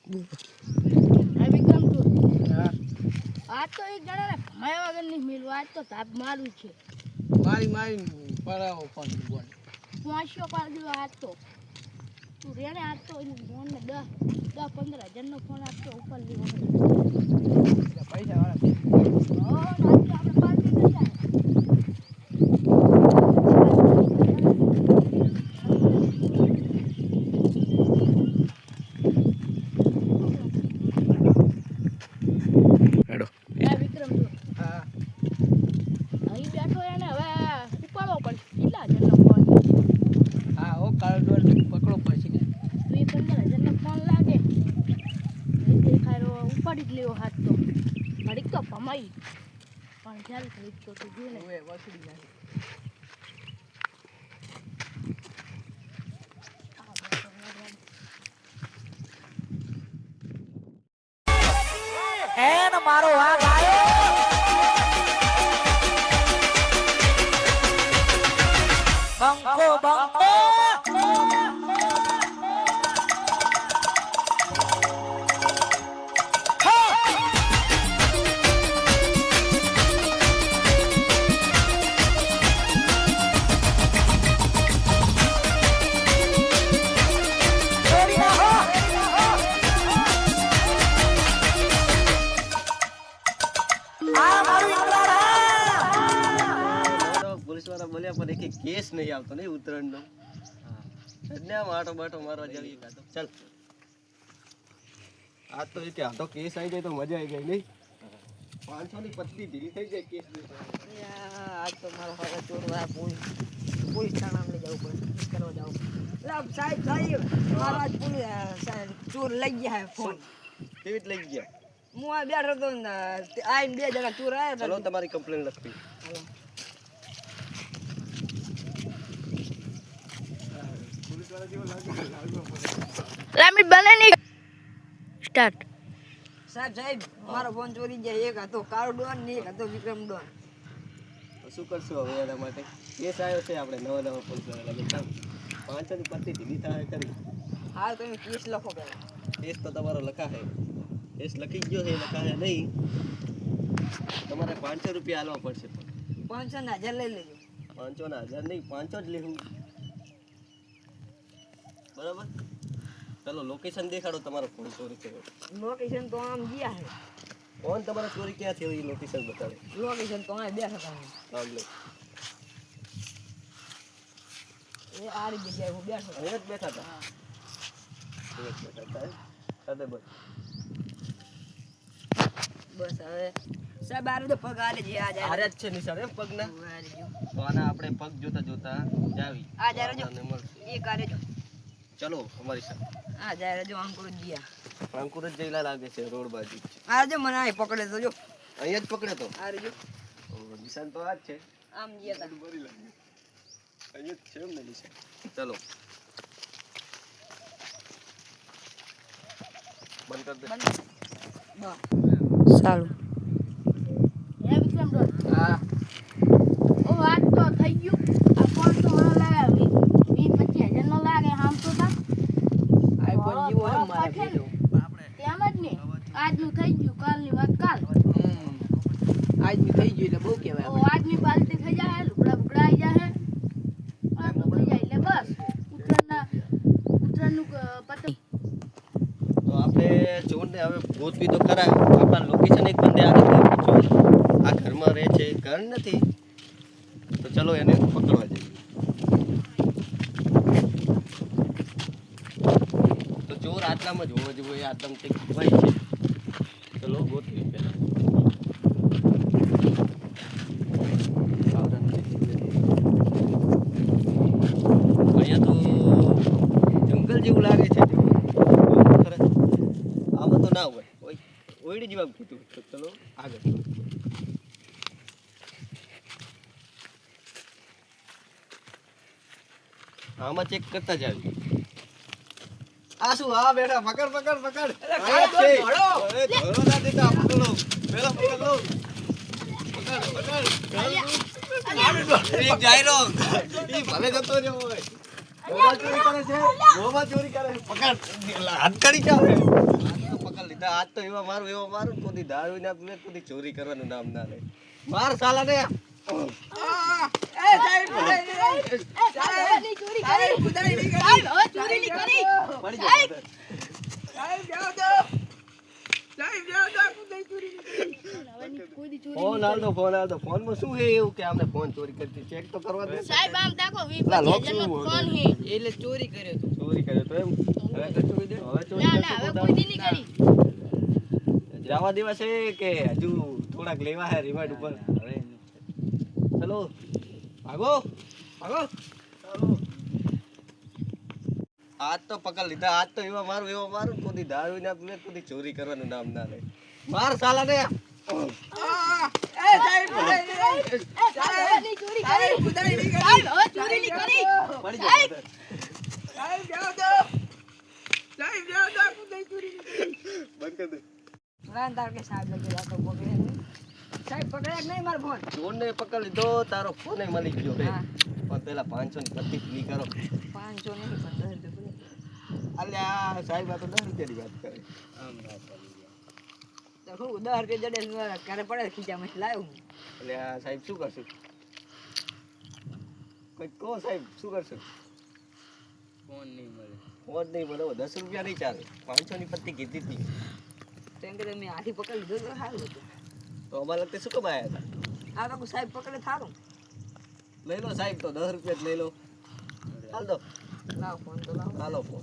આ વિક્રમ તું હા આ તો એક જણા માયા વગર ની મિલવા આજ તો તાપ મારું છે મારી પરાવો પણ બોલ પાંચસો પાર દીધો આજ તો તું રેને આજ તો ફોન ને 10-15 હજાર નો ફોન આપતો ઉપર લીધો પૈસા વાળા આપણે પાર્ટી કરી જાય હેડો વિક્રમ હા અહીં બેઠો એને હવે ઉપાડવો પડશે કેટલા હજારનો ફોન હા ઓ કાળ ડોર પકડો પડશે કે 15 હજારનો ફોન લાગે દેખાય ઉપાડી જ લેવો હાથ તો ઘડીક તો કમાઈ પણ જ્યારે ઘડીક તો તું જોઈને હવે વસડી જાય એન મારો વાઘ આવ્યો બંકો બોલ્યા પણ એક કેસ નહીં આવતો નહીં ઉત્તરાયણ નો આટો બાટો મારવા જઈએ ચાલ આ તો એક આટો કેસ આવી જાય તો મજા આવી જાય નહીં 500 ની પત્તી ઢીલી થઈ જાય કેસ આજ તો મારો હવે ચોરવા પોલીસ થાણામાં લઈ જવું પડે કરવા જાવ સાહેબ મારો આજ પોલીસ ચોર લઈ ગયા ફોન કેવી લઈ ગયા હું આ બેઠો તો આઈને 2 જણા ચોર આવ્યા ચલો તમારી કમ્પ્લેન લખવી રામી બને ની સ્ટાર્ટ સાહેબ મારો ફોન ચોરી ગયા એક હતો કાળો ડોન ને એક હતો વિક્રમ ડોન તો શું કરશું હવે એના માટે કેસ આવ્યો છે આપણે નવા પોલીસ વાળા લાગે 500 ની પત્તી ઢીલી થાય કરી હા તમે કેસ લખો પહેલા કેસ તો તમારો લખા હે કેસ લખી ગયો છે લખા હે નહીં તમારે 500 રૂપિયા આલવા પડશે 500 ના 1000 લઈ લેજો 500 ના 1000 નહીં 500 જ લેવું બરાબર ચલો લોકેશન દેખાડો તમારો ફોન ચોરી થયો લોકેશન તો આમ ગયા હે ફોન તમારો ચોરી ક્યાં થયો એ લોકેશન બતાવો લોકેશન તો આ બેઠા હતા આમ લો એ આરી જગ્યાએ હું બેઠો હતો. અહીંયા જ બેઠા હતા અહીંયા જ બેઠા હતા સાથે બસ બસ હવે સાહેબ આરે તો પગ આલે છે આ જાય આરે જ છે નિશાળ એમ પગના આરે જો તો આના આપણે પગ જોતા જોતા જાવી આ જાય જો અને મળશે એક આરે જો ચલો અમારી સાથે આ જાય જો અંકુર જીયા અંકુર જ જઈલા લાગે છે રોડ બાજુ જ છે આ જો મને આ પકડે તો જો અહીંયા જ પકડે તો આરે જો નિશાન તો આ જ છે આમ જીયા તા બરી લાગે અહીંયા જ છે એમ ને નિશાન ચલો બંધ કર દે સારું હે વિક્રમ ડોન હા ઓ વાત તો થઈ ગયું આ ફોન તો મને લાગે 20-25 હજાર નો લાગે આમ તો તા આઈફોન જીવો હે મારા બેટો તેમ જ ને આજનું થઈ ગયું કાલની વાત કાલ આજ બી થઈ ગયું એટલે બહુ કહેવાય ઓ આજની પાર્ટી થઈ જાય લુગડા બુગડા આવી જાય આ તો થઈ જાય એટલે બસ ઉત્તરાયણનું પતંગ તો આપણે ચોરને હવે ગોતવી તો ખરા આપણા લોકેશન એક બંને આગળ ચોર આ ઘરમાં રહે છે ઘર નથી તો ચલો એને પકડવા જઈએ તો ચોર આટલામાં જ હોવો જોઈએ આટલામાં કંઈક ભાઈ છે ચલો ગોતવી પહેલા અહીંયા તો જંગલ જેવું લાગે છે આમાં તો ના હોય ઓયડી જેવા કીધું તો ચલો આગળ આમાં ચેક કરતા જ આવી આ શું આ બેઠા પકડ પકડ પકડ આ છે અરે ધોળો ના દેતા પકડો પેલા પકડ લો પકડ પકડ એક જાય રો ઈ ભલે જતો રહ્યો હોય ચોરી કરે છે, મોમાં ચોરી કરે છે. પકડ, એલા, હાથ કાઢી ક્યાં આવે? હાથ તો પકડ લીધા, હાથ તો એવા મારું, કોઈ દારૂ ના પીવે, કોઈ ચોરી કરવાનું નામ ના લે. માર સાલાને. એ સાહેબ સાહેબ, ચોરી કરી. ખુદાઈ નહીં કરી. સાહેબ, હવે ચોરી નહીં કરી. પડી સાહેબ. જાઓ. સાહેબ જાઓ તો સાહેબ જાઓ તો ખુદાઈ ચોરી નહીં કરી. હવે ની કોઈ દી ચોરી ફોન નહીં હાલ દો, ફોન હાલ દો. ફોનમાં શું છે એવું કે આમને ફોન ચોરી કરતી? ચેક તો કરવા દે. કરી. સાહેબ આમ તાકો પેલા લોક 20,000 નો શું ફોન હે. એટલે ચોરી કર્યો તો ચોરી કર્યો તો એમ. હવે ચોરી ના હવે કોઈ દી નહીં કરી. જવા દેવા છે કે હજુ થોડાક લેવા હે રિમાન્ડ ઉપર? ચલો ભાગો ભાગો. આજ તો પકડ લીધા, આજ તો એવા મારું, કોઈ દારૂ ના પીવે, કોઈ ચોરી કરવાનું નામ ના લે. માર સાલાને. એ સાહેબ ખુદાઈ નહીં કરી. સાહેબ, હવે ની ચોરી કરી. સાહેબ ખુદાઈ નહીં કરી. સાહેબ, હવે ચોરી નહીં કરી. પડી સાહેબ. જાઓ. સાહેબ જાઓ તો ખુદાઈ ચોરી નહીં કરી. બંધ કર દે. રાન તાર કે સાહેબ લગે જાતો પકડે નહીં. સાહેબ પકડે કે નહીં મારો ફોન? ચોરને પકડ લીધો, તારો ફોન મળી ગયો હે. હા. પણ પેલા 500 ની પત્તી પૂરી કરો. 500 નહીં પણ 10 રૂપિયા. અલ્યા સાહેબ, આ તો 10 રૂપિયાની વાત કરે. તો હું 10 રૂપિયા જડે ઘરે પડે ખીચામાં લાવ્યો હું. અલ્યા સાહેબ શું કરશું? કોઈ કહો સાહેબ, શું કરશું? ફોન નહીં મળે, 10 રૂપિયા નહીં ચાલે. 500 ની પત્તી કીધી હતી. તેમ કે મેં હાથી પકડી લીધો તો સારું હતું. તો અમારા લગતે શું કમાયા હતા? આ તો સાહેબ પકડે થારું. લઈ લો સાહેબ, તો 10 રૂપિયા જ લઈ લો. હાલ દો, લાવ ફોન તો લાવ. Hello phone.